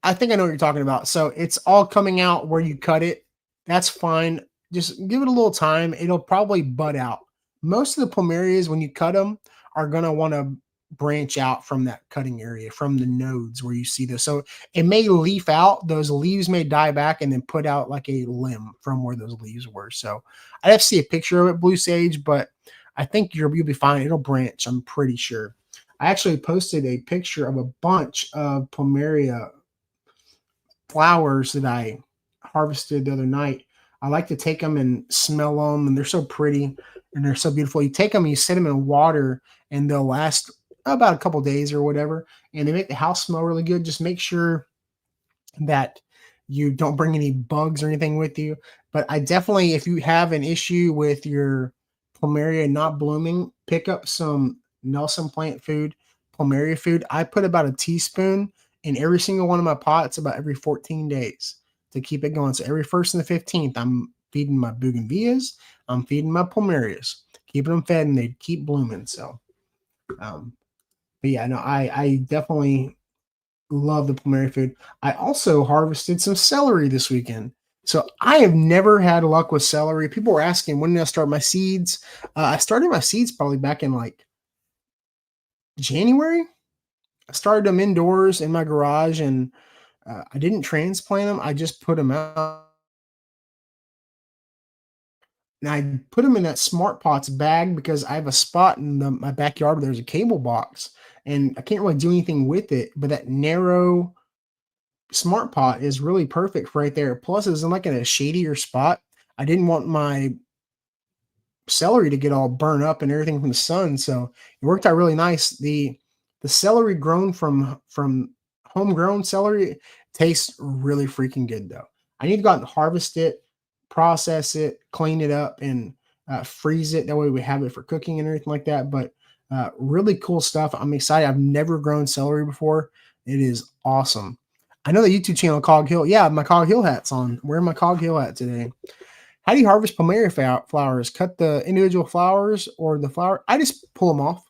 I think I know what you're talking about. So it's all coming out where you cut it. That's fine. Just give it a little time. It'll probably bud out. most of the plumerias, when you cut them, are gonna want to branch out from that cutting area, from the nodes where you see this. So it may leaf out; those leaves may die back and then put out like a limb from where those leaves were. So I'd have to see a picture of it, blue sage, but I think you'll be fine. It'll branch. I'm pretty sure. I actually posted a picture of a bunch of plumeria flowers that I harvested the other night. I like to take them and smell them, and they're so pretty and they're so beautiful. You take them and you set them in water, and they'll last about a couple days or whatever, and they make the house smell really good. Just make sure that you don't bring any bugs or anything with you. But I definitely, if you have an issue with your plumeria not blooming, pick up some Nelson plant food, plumeria food. I put about a teaspoon in every single one of my pots about every 14 days to keep it going. So every first and the 15th, I'm feeding my bougainvilleas, I'm feeding my plumerias, keeping them fed, and they keep blooming. So, um, but yeah, no, I definitely love the plumeria food. I also harvested some celery this weekend. So I have never had luck with celery. People were asking when did I start my seeds. I started my seeds probably back in like January. I started them indoors in my garage, and I didn't transplant them. I just put them out. And I put them in that Smart Pots bag because I have a spot in my backyard where there's a cable box, and I can't really do anything with it. But that narrow Smart Pot is really perfect right there. Plus, it's in like in a shadier spot. I didn't want my celery to get all burnt up and everything from the sun, so it worked out really nice. The celery grown from homegrown celery tastes really freaking good though. I need to go out and harvest it, process it, clean it up, and freeze it. That way we have it for cooking and everything like that. But really cool stuff. I'm excited. I've never grown celery before. It is awesome. I know the YouTube channel Cog Hill. Yeah, my Cog Hill hat's on. I'm wearing my Cog Hill hat today. How do you harvest plumeria flowers? Cut the individual flowers or the flower? I just pull them off.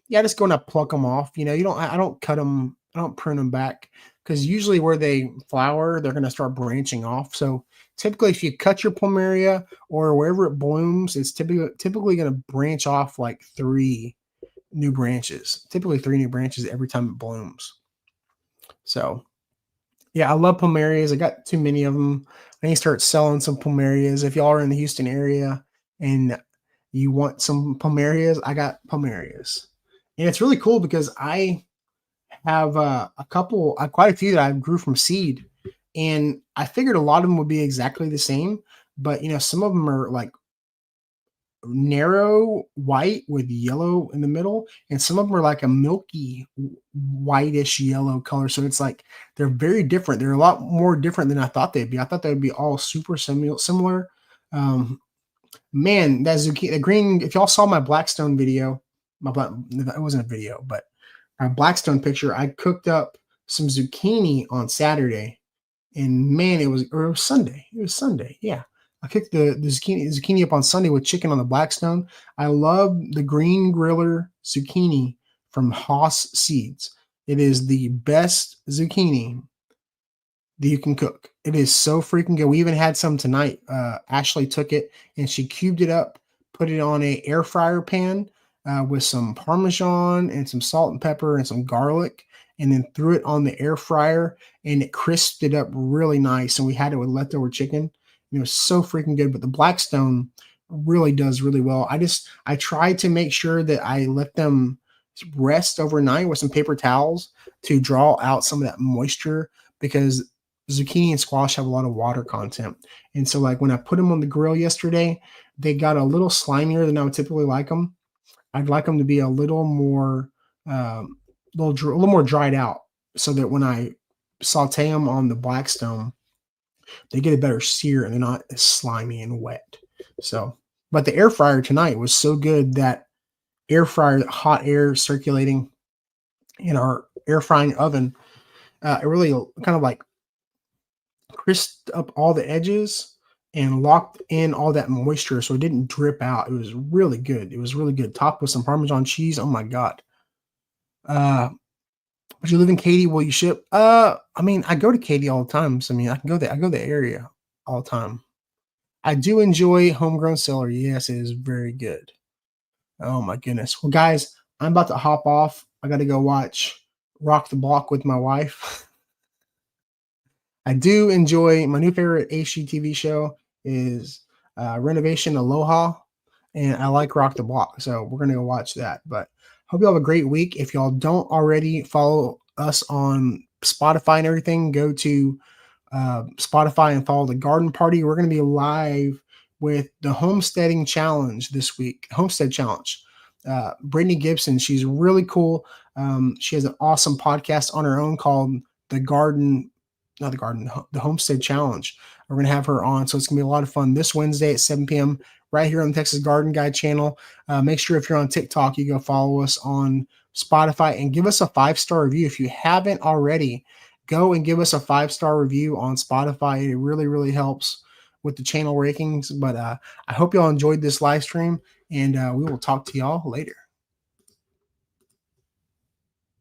Yeah, I just go and I pluck them off. You know, you don't. I don't cut them. I don't prune them back because usually where they flower, they're going to start branching off. So typically, if you cut your plumeria or wherever it blooms, it's typically going to branch off like three new branches. Typically, three new branches every time it blooms. So yeah, I love plumerias. I got too many of them. I need to start selling some plumerias. If y'all are in the Houston area and you want some plumerias, I got plumerias. And it's really cool because I have quite a few that I grew from seed. And I figured a lot of them would be exactly the same. But, you know, some of them are like narrow white with yellow in the middle, and some of them are like a milky whitish yellow color. So it's like they're very different. They're a lot more different than I thought they'd be. I thought they'd be all super similar. Um, Man, that zucchini, the green. If y'all saw my Blackstone video, it wasn't a video, but a Blackstone picture. I cooked up some zucchini on Saturday, and man, it was Sunday. It was Sunday. Yeah. I cooked the zucchini up on Sunday with chicken on the Blackstone. I love the green griller zucchini from Haas Seeds. It is the best zucchini that you can cook. It is so freaking good. We even had some tonight. Ashley took it and she cubed it up, put it on a air fryer pan with some Parmesan and some salt and pepper and some garlic, and then threw it on the air fryer, and it crisped it up really nice. And we had it with leftover chicken. And it was so freaking good. But the Blackstone really does really well. I try to make sure that I let them rest overnight with some paper towels to draw out some of that moisture, because zucchini and squash have a lot of water content. And so like when I put them on the grill yesterday, they got a little slimier than I would typically like them. I'd like them to be a little more, a little more dried out, so that when I saute them on the Blackstone, they get a better sear and they're not as slimy and wet. So, but the air fryer tonight was so good, that air fryer, hot air circulating in our air frying oven, it really kind of like crisped up all the edges and locked in all that moisture so it didn't drip out. It was really good. It was really good. Topped with some Parmesan cheese. Oh my God. But you live in Katy, will you ship? I mean, I go to Katy all the time. So I mean, I can go there. I go to the area all the time. I do enjoy homegrown celery. Yes, it is very good. Oh my goodness. Well, guys, I'm about to hop off. I got to go watch Rock the Block with my wife. I do enjoy my new favorite HGTV show is Renovation Aloha, and I like Rock the Block, so we're gonna go watch that. But hope you all have a great week. If y'all don't already follow us on Spotify and everything, go to Spotify and follow the Garden Party. We're going to be live with the Homesteading Challenge this week. Homestead Challenge. Brittany Gibson, she's really cool. She has an awesome podcast on her own called The Garden, not the Garden, the Homestead Challenge. We're going to have her on. So it's going to be a lot of fun this Wednesday at 7 p.m. right here on the Texas Garden Guide channel. Make sure if you're on TikTok, you go follow us on Spotify and give us a 5-star review. If you haven't already, go and give us a 5-star review on Spotify. It really, really helps with the channel rankings. But I hope y'all enjoyed this live stream, and we will talk to y'all later.